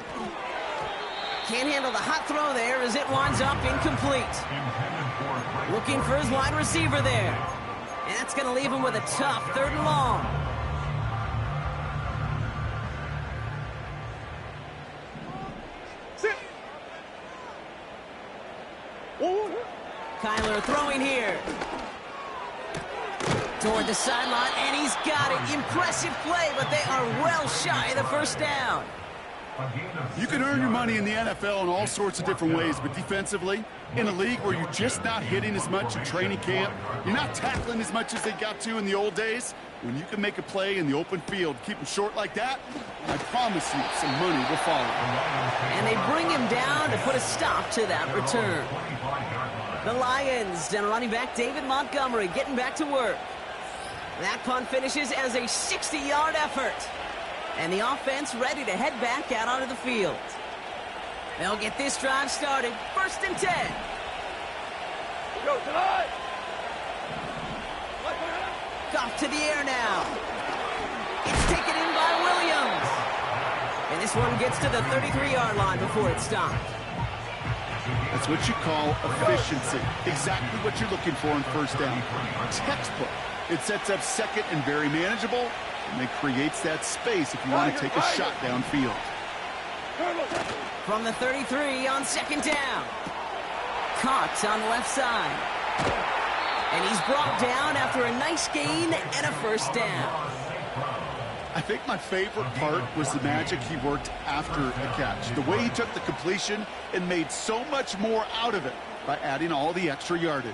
Can't handle the hot throw there as it winds up incomplete. Looking for his wide receiver there. And that's going to leave him with a tough 3rd and long. Kyler throwing here. Toward the sideline, and he's got it. Impressive play, but they are well shy of the first down. You can earn your money in the NFL in all sorts of different ways, but defensively, in a league where you're just not hitting as much in training camp, you're not tackling as much as they got to in the old days, when you can make a play in the open field, keep them short like that, I promise you some money will follow. And they bring him down to put a stop to that return. The Lions and running back David Montgomery getting back to work. That punt finishes as a 60-yard effort. And the offense ready to head back out onto the field. They'll get this drive started. 1st and 10. Go tonight. Off to the air now. It's taken in by Williams. And this one gets to the 33-yard line before it's stopped. That's what you call efficiency. Exactly what you're looking for in first down. Textbook. It sets up second and very manageable, and it creates that space if you want to take a shot downfield. From the 33 on 2nd down. Caught on the left side. And he's brought down after a nice gain and a 1st down. I think my favorite part was the magic he worked after the catch. The way he took the completion and made so much more out of it by adding all the extra yardage.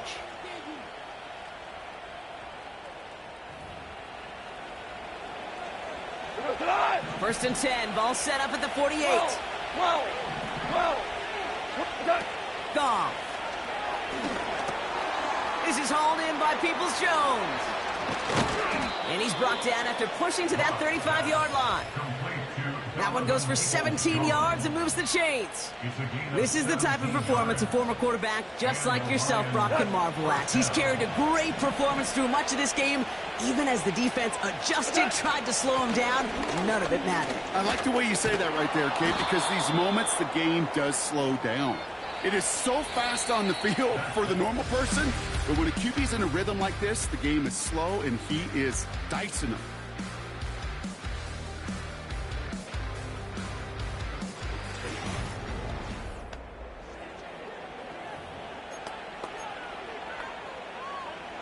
Tonight. 1st and 10. Ball set up at the 48. Goff. This is hauled in by Peoples-Jones. And he's brought down after pushing to that 35-yard line. That one goes for 17 yards and moves the chains. This is the type of performance a former quarterback just like yourself, Brock, can marvel at. He's carried a great performance through much of this game, even as the defense adjusted, tried to slow him down. None of it mattered. I like the way you say that right there, Kate, because these moments the game does slow down. It is so fast on the field for the normal person, but when a QB's in a rhythm like this, the game is slow and he is dicing them.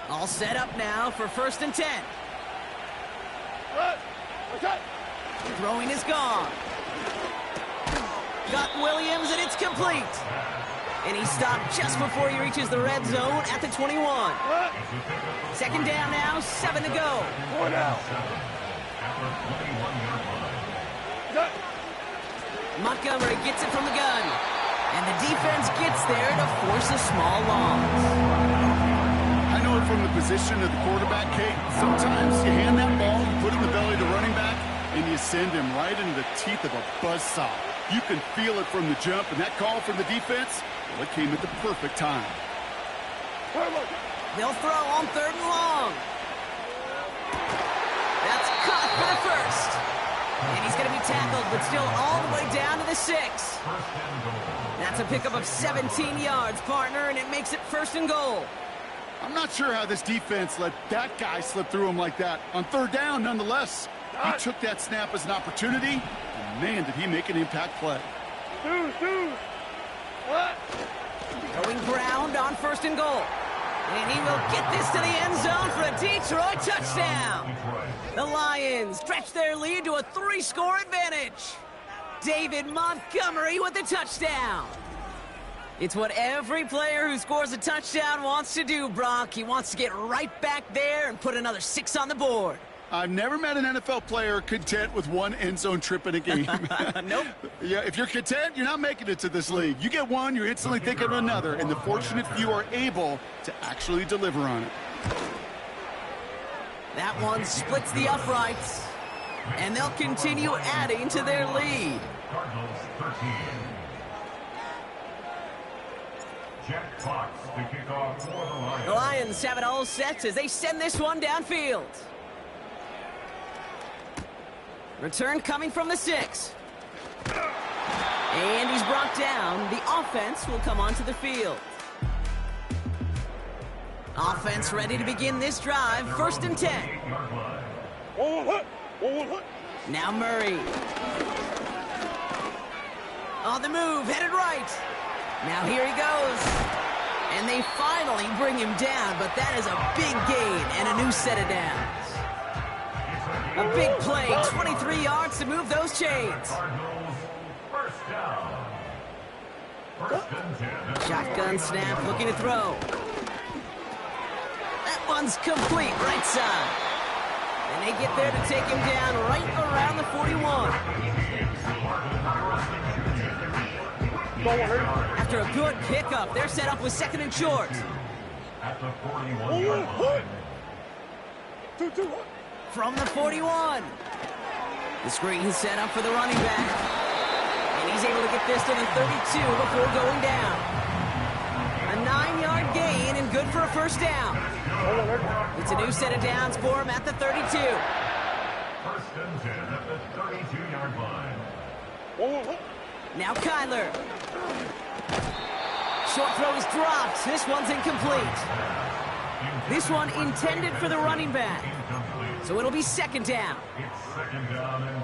All set up now for 1st and 10. Throwing is gone. Got Williams, and it's complete. And he stopped just before he reaches the red zone at the 21. 2nd down now, 7 to go. Montgomery gets it from the gun. And the defense gets there to force a small loss. I know it from the position of the quarterback, Kate. Sometimes you hand that ball, you put it in the belly of the running back, and you send him right into the teeth of a buzzsaw. You can feel it from the jump, and that call from the defense, well, it came at the perfect time. They'll throw on 3rd and long. That's caught for the 1st. And he's going to be tackled, but still all the way down to the 6. That's a pickup of 17 yards, partner, and it makes it 1st and goal. I'm not sure how this defense let that guy slip through him like that. On 3rd down, nonetheless. He took that snap as an opportunity, and man, did he make an impact play. Going ground on 1st and goal. And he will get this to the end zone for a Detroit touchdown. The Lions stretch their lead to a 3-score advantage. David Montgomery with the touchdown. It's what every player who scores a touchdown wants to do, Brock. He wants to get right back there and put another 6 on the board. I've never met an NFL player content with one end zone trip in a game. Nope. Yeah, if you're content, you're not making it to this league. You get one, you're instantly thinking of another, and the fortunate few are able to actually deliver on it. That one splits the uprights, and they'll continue adding to their lead. Cardinals 13. Jack Fox to kick off for the Lions. The Lions have it all set as they send this one downfield. Return coming from the 6. And he's brought down. The offense will come onto the field. Offense ready to begin this drive. 1st and 10. Now Murray. On the move, headed right. Now here he goes. And they finally bring him down, but that is a big gain and a new set of downs. A big play, 23 yards to move those chains. Cardinals, first down. 1st and 10. Shotgun snap, looking to throw. That one's complete, right side. And they get there to take him down right around the 41. After a good pickup, they're set up with 2nd and short. At the 41-yard line. From the 41. The screen is set up for the running back. And he's able to get this to the 32 before going down. A 9-yard gain and good for a 1st down. It's a new set of downs for him at the 32. 1st and 10 at the 32-yard line. Now Kyler. Short throw is dropped. This one's incomplete. This one intended for the running back. So it'll be 2nd down. It's 2nd down and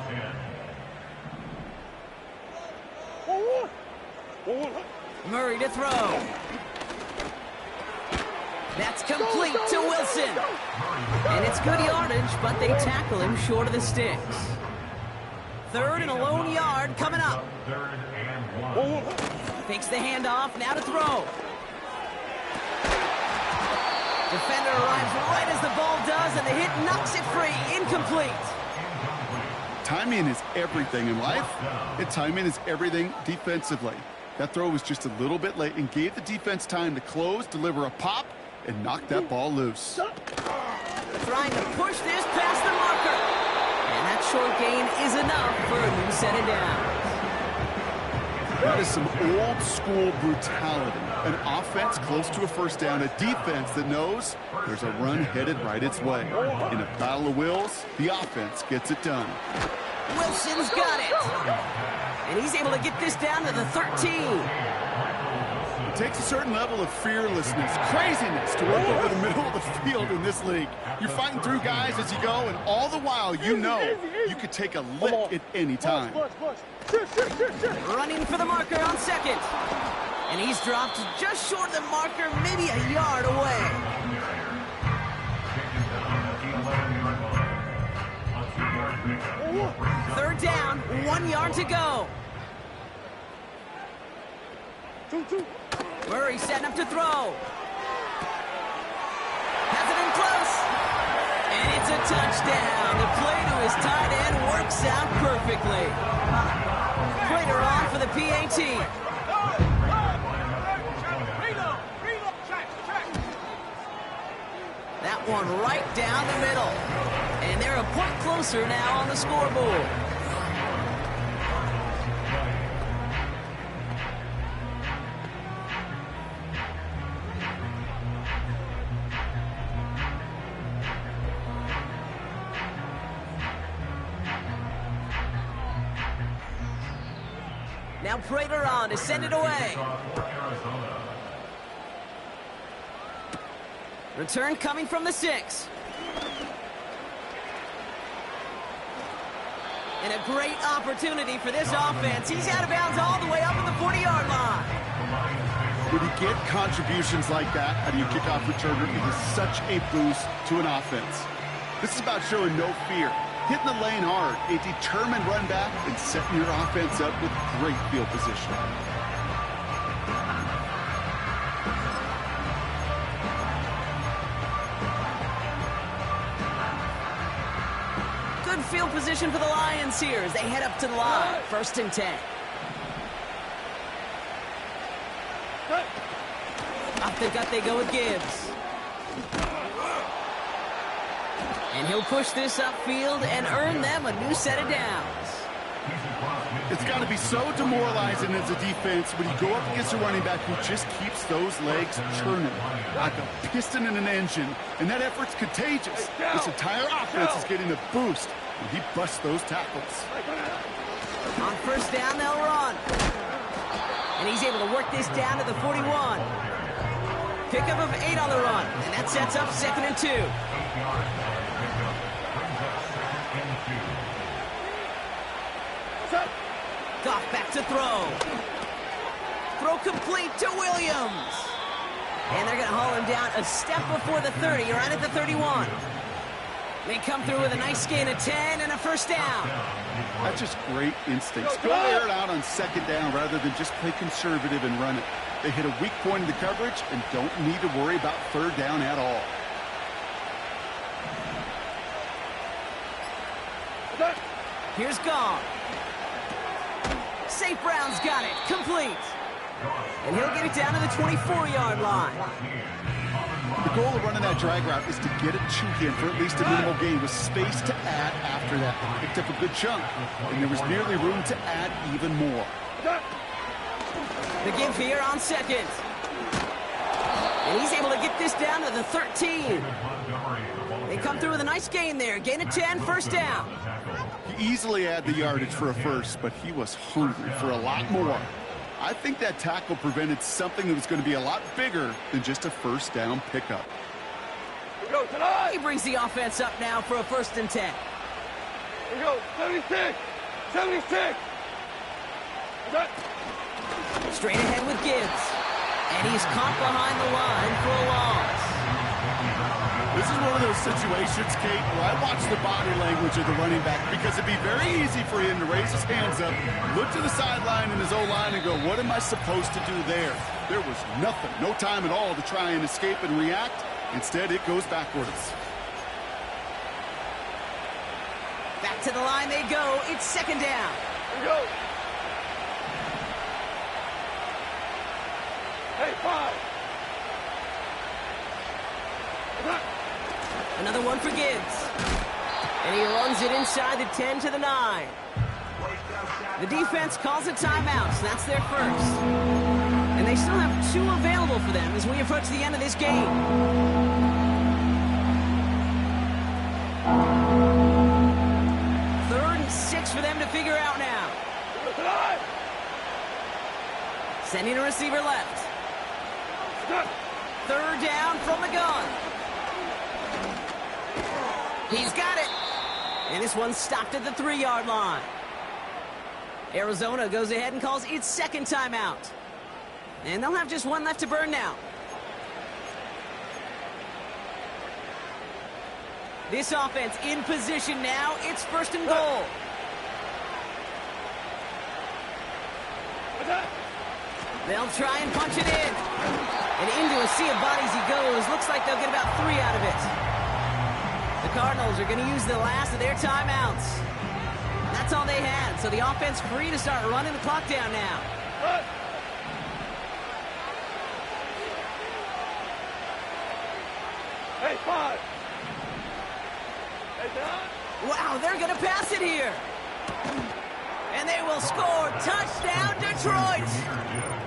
10. Murray to throw. That's complete to Wilson. And it's good yardage, but they tackle him short of the sticks. 3rd and a lone yard coming up. 3rd and 1. Takes the handoff, now to throw. Defender arrives right as the ball does, and the hit knocks it free. Incomplete. Timing is everything in life, and timing is everything defensively. That throw was just a little bit late and gave the defense time to close, deliver a pop, and knock that ball loose. Trying to push this past the marker. And that short gain is enough for a new set of downs. That is some old school brutality. An offense close to a 1st down, a defense that knows there's a run headed right its way. In a battle of wills, the offense gets it done. Wilson's got it. And he's able to get this down to the 13. It takes a certain level of fearlessness, craziness to work over the middle of the field in this league. You're fighting through guys as you go, and all the while you know you could take a lick at any time. Running for the marker on 2nd. And he's dropped just short of the marker, maybe a yard away. 3rd down, 1 yard to go. Murray setting up to throw. Has it in close. And it's a touchdown. The play to his tight end works out perfectly. Prater on for the PAT. That one right down the middle. And they're a point closer now on the scoreboard. Now Prater on to send it away. Return coming from the 6. And a great opportunity for this offense. He's out of bounds all the way up at the 40-yard line. When you get contributions like that out of your kickoff returner, it is such a boost to an offense. This is about showing no fear, hitting the lane hard, a determined run back, and setting your offense up with great field position. Good field position for the Lions here as they head up to the line. 1st and 10. Off the gut they go with Gibbs. And he'll push this upfield and earn them a new set of downs. It's got to be so demoralizing as a defense when you go up against a running back who just keeps those legs churning like a piston in an engine, and that effort's contagious. This entire offense is getting a boost when he busts those tackles. On 1st down, they'll run. And he's able to work this down to the 41. Pickup of 8 on the run, and that sets up 2nd and 2. Goff back to throw. Throw complete to Williams. And they're going to haul him down a step before the 30, right at the 31. They come through with a nice gain of 10 and a 1st down. That's just great instincts. Go air it out on 2nd down rather than just play conservative and run it. They hit a weak point in the coverage and don't need to worry about 3rd down at all. Here's Goff. St. Brown's got it. Complete. And he'll get it down to the 24-yard line. The goal of running that drag route is to get it to him for at least a minimal gain with space to add after that. He picked up a good chunk, and there was nearly room to add even more. The give here on 2nd. And he's able to get this down to the 13. They come through with a nice gain there. Gain of 10, 1st down. He easily had the yardage for a 1st, but he was hungry for a lot more. I think that tackle prevented something that was going to be a lot bigger than just a 1st down pickup. He brings the offense up now for a 1st and 10. Here we go, 76! 76! Straight ahead with Gibbs. And he's caught behind the line for a loss. This is one of those situations, Kate, where I watch the body language of the running back because it'd be very easy for him to raise his hands up, look to the sideline in his O-line and go, what am I supposed to do there? There was nothing, no time at all to try and escape and react. Instead, it goes backwards. Back to the line they go. It's 2nd down. Here we go. Hey, 5. Another one for Gibbs. And he runs it inside the 10 to the 9. The defense calls a timeout, so that's their 1st. And they still have 2 available for them as we approach the end of this game. Third and 6 for them to figure out now. Sending a receiver left. 3rd down from the gun. He's got it. And this one's stopped at the 3-yard line. Arizona goes ahead and calls its 2nd timeout. And they'll have just 1 left to burn now. This offense in position now. It's 1st and goal. They'll try and punch it in. And into a sea of bodies he goes. Looks like they'll get about 3 out of it. The Cardinals are going to use the last of their timeouts. That's all they had, so the offense free to start running the clock down now. Hey, 5. Hey, down. Wow, they're going to pass it here. And they will score. Touchdown, Detroit.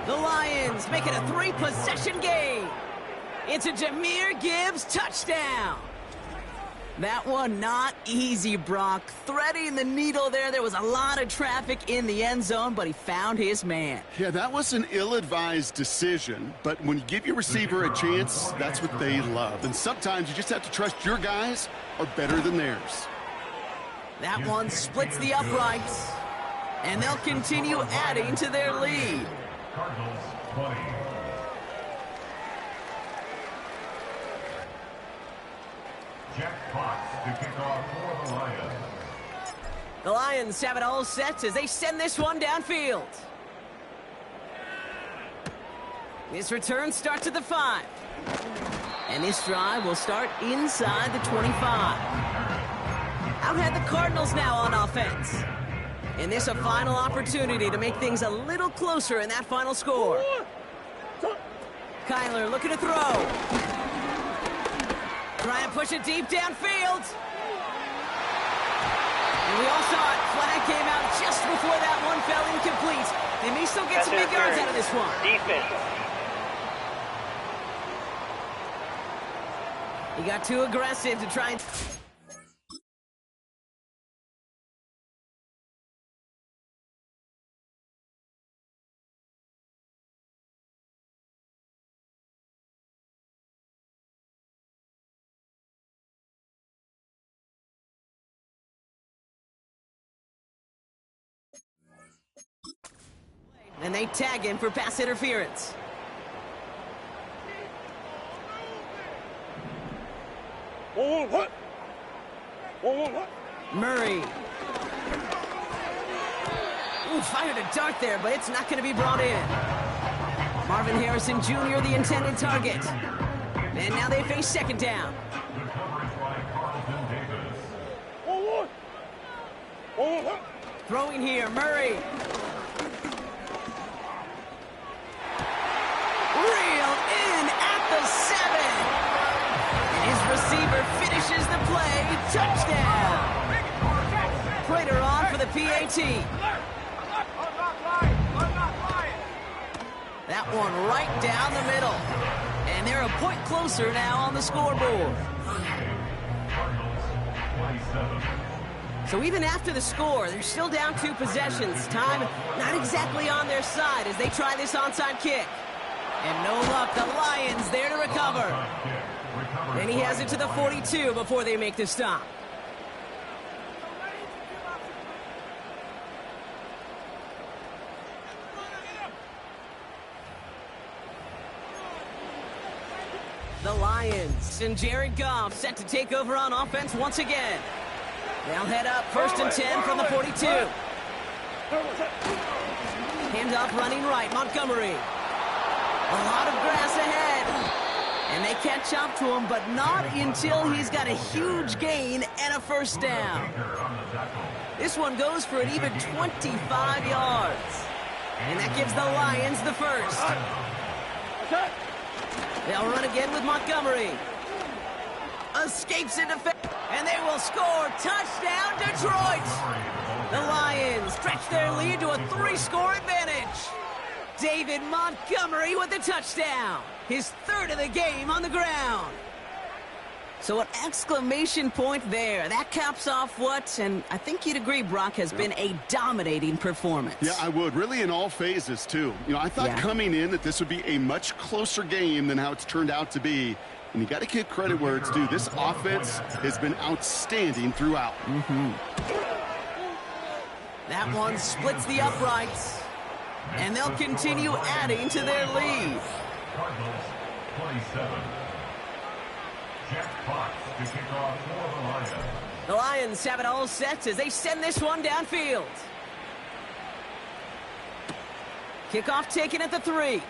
The Lions make it a 3-possession game. It's a Jahmyr Gibbs touchdown. That one not easy, Brock. Threading the needle there. There was a lot of traffic in the end zone, but he found his man. Yeah, that was an ill-advised decision, but when you give your receiver a chance, that's what they love. And sometimes you just have to trust your guys are better than theirs. That one splits the uprights. And they'll continue adding to their lead. Cardinals 20. Jack Fox to kick off for the Lions. The Lions have it all set as they send this one downfield. This return starts at the 5. And this drive will start inside the 25. Out had the Cardinals now on offense. And this a final opportunity to make things a little closer in that final score. Kyler looking to throw. Trying to push it deep downfield. And we all saw it. Flag came out just before that one fell incomplete. They may still get some big yards out of this one. Defense. He got too aggressive to try and... And they tag him for pass interference. What? Murray. Ooh, fired a dart there, but it's not going to be brought in. Marvin Harrison Jr., the intended target. And now they face second down. Good coverage by Carlton Davis. Throwing here, Murray. Reel in at the 7. His receiver finishes the play. Touchdown. Prater on for the PAT. That one right down the middle. And they're a point closer now on the scoreboard. Cardinals 27. So even after the score, they're still down 2 possessions. Time not exactly on their side as they try this onside kick. And no luck, the Lions there to recover. And he has it to the 42 before they make the stop. The Lions and Jared Goff set to take over on offense once again. They'll head up 1st and 10 from the 42. Handoff running right, Montgomery. A lot of grass ahead. And they catch up to him, but not until he's got a huge gain and a first down. This one goes for an even 25 yards. And that gives the Lions the first. They'll run again with Montgomery. Escapes into defense. And they will score. Touchdown, Detroit. The Lions stretch their lead to a 3-score advantage. David Montgomery with the touchdown. His 3rd of the game on the ground. So an exclamation point there. That caps off what, and I think you'd agree, Brock, has been a dominating performance. Yeah, I would. Really in all phases, too. You know, I thought coming in that this would be a much closer game than how it's turned out to be. And you got to give credit where it's due. This offense has been outstanding throughout. That one splits the uprights. And they'll continue adding to their lead. Cardinals 27. Jack Fox to kick off for the Lions. The Lions have it all set as they send this one downfield. Kickoff taken at the 3.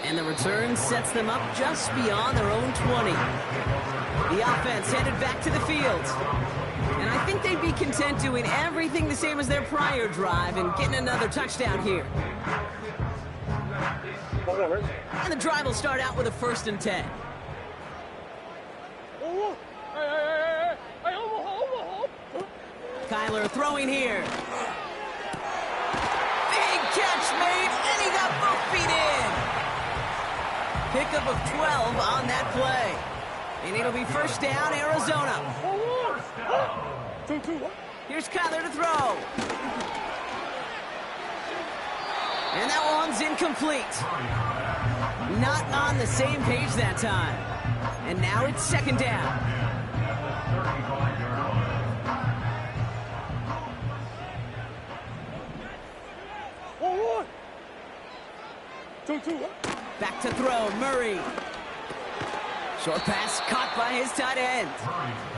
And the return sets them up just beyond their own 20. The offense headed back to the field. And I think they'd be content doing everything the same as their prior drive and getting another touchdown here. And the drive will start out with a 1st and 10. Kyler throwing here. Big catch made, and he got both feet in. Pickup of 12 on that play. And it'll be 1st down, Arizona. Here's Kyler to throw. And that one's incomplete. Not on the same page that time. And now it's 2nd down. Back to throw, Murray. Short pass caught by his tight end.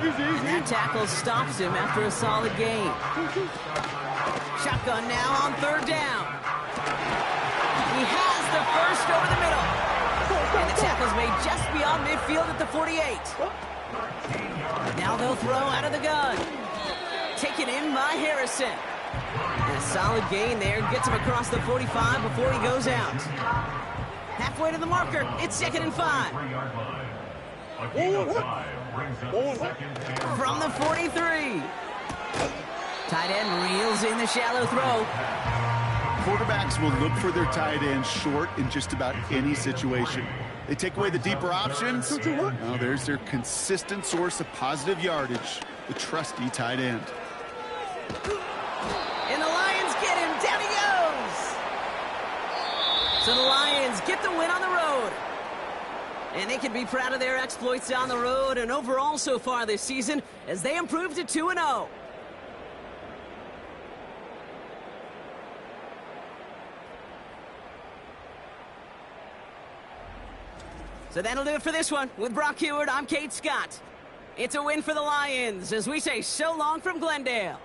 And that tackle stops him after a solid gain. Shotgun now on third down. He has the first over the middle. And the tackle's made just beyond midfield at the 48. Now they'll throw out of the gun. Taken in by Harrison. And a solid gain there. Gets him across the 45 before he goes out. Halfway to the marker. It's 2nd and 5. From the 43. Tight end reels in the shallow throw. Quarterbacks will look for their tight end short in just about any situation. They take away the deeper options. Now there's their consistent source of positive yardage, the trusty tight end. And the Lions get him. Down he goes. So the Lions get the win on the road. And they can be proud of their exploits on the road and overall so far this season as they improve to 2-0. So that'll do it for this one. With Brock Heward, I'm Kate Scott. It's a win for the Lions as we say so long from Glendale.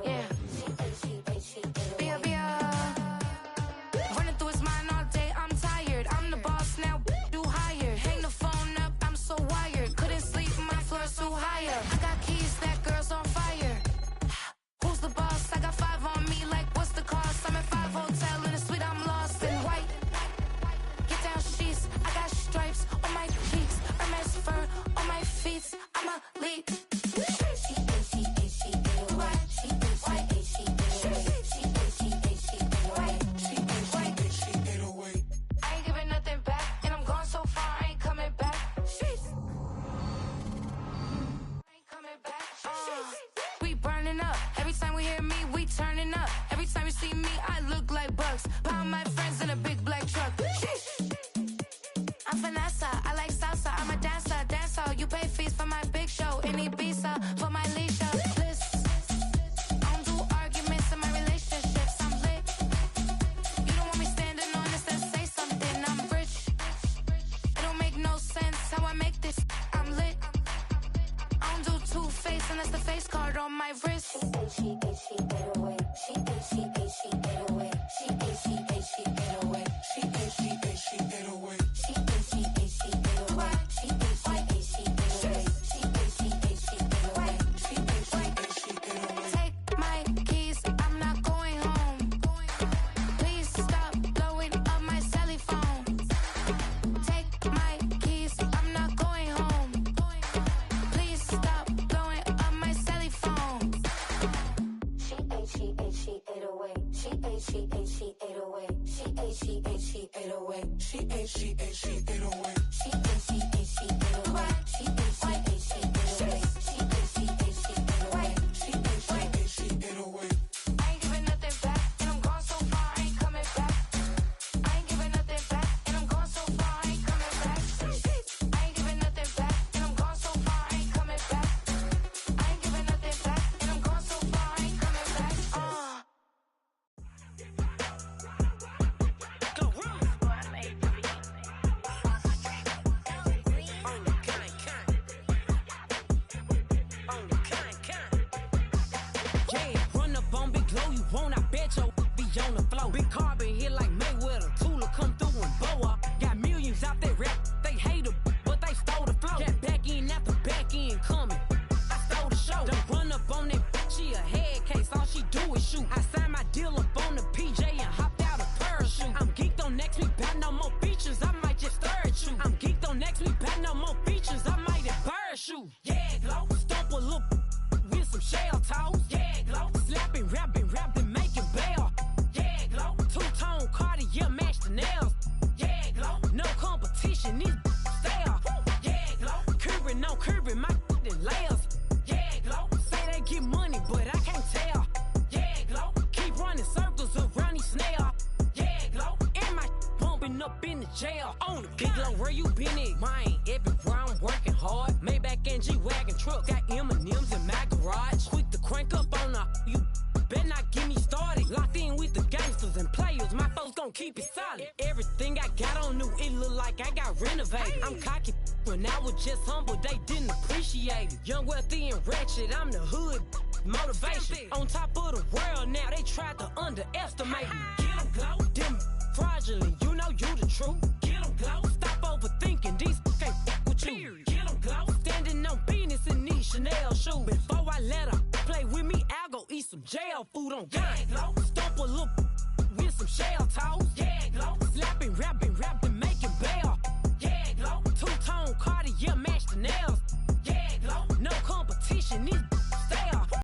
Yeah. Running through his mind all day, I'm tired. I'm the boss now, do higher. Hang the phone up, I'm so wired. Couldn't sleep, my floor's too higher. I got keys, that girl's on fire. Who's the boss? I got 5 on me, like what's the cost? I'm at 5 hotel in a suite, I'm lost in white. Get down sheets, I got stripes on my cheeks. Hermes fur on my feet, I'm a lead. Pound my friends in a big black truck. I'm Vanessa, I like salsa. I'm a dancer, You pay fees for my big show. Any visa for my leisure. This, I don't do arguments in my relationships. I'm lit. You don't want me standing on this, then say something. I'm rich. It don't make no sense how I make this. I'm lit. I don't do two-face unless the face card on my wrist. want, I bet your be on the floor. Big carbon here like Mayweather. Tula come through and boa. Got millions out there rap. They hate her, but they stole the flow. Got back in after back in coming. I stole the show. Don't run up on that. She a head case. All she do is shoot. I signed my deal up on the PJ and hopped out a parachute. I'm geeked on next week. About no more features. I might just stir at you. I'm geeked on next week. About no more features. I might embarrass you. Yeah, glow. Stomp a little with some shell toes. Yeah, glow. Slapping, rapping, making bail. Yeah, glow. Two-tone Cartier match the nails. Yeah, glow. No competition, these stale. Yeah, glow. Curbing, no curbing, my layers. Yeah, glow. Say they get money, but I can't tell. Yeah, glow. Keep running circles around these snails. Yeah, glow. And my bumping up in the jail. On the big glow, where you been at? Mine, everywhere I'm working hard. Maybach and G-Wagon truck. Got M&M's in my garage. Quick to crank up on her. You better not get me started. Locked in with the gangsters and players. My folks gon' keep it solid. Everything I got on new, it look like I got renovated. I'm cocky when I was just humble, they didn't appreciate it. Young, wealthy, and ratchet, I'm the hood motivation. On top of the world now, they tried to underestimate me. Get 'em, glow. Them fraudulent, you know you the truth. Get 'em, glow. Stop overthinking, these can't fuck with you. Get 'em, glow. Standing on business in these Chanel shoes. Before I let her play with me, I'll go eat some jail food on game. Stomp a little with some shell toes. Yeah, glow. Slapping, rap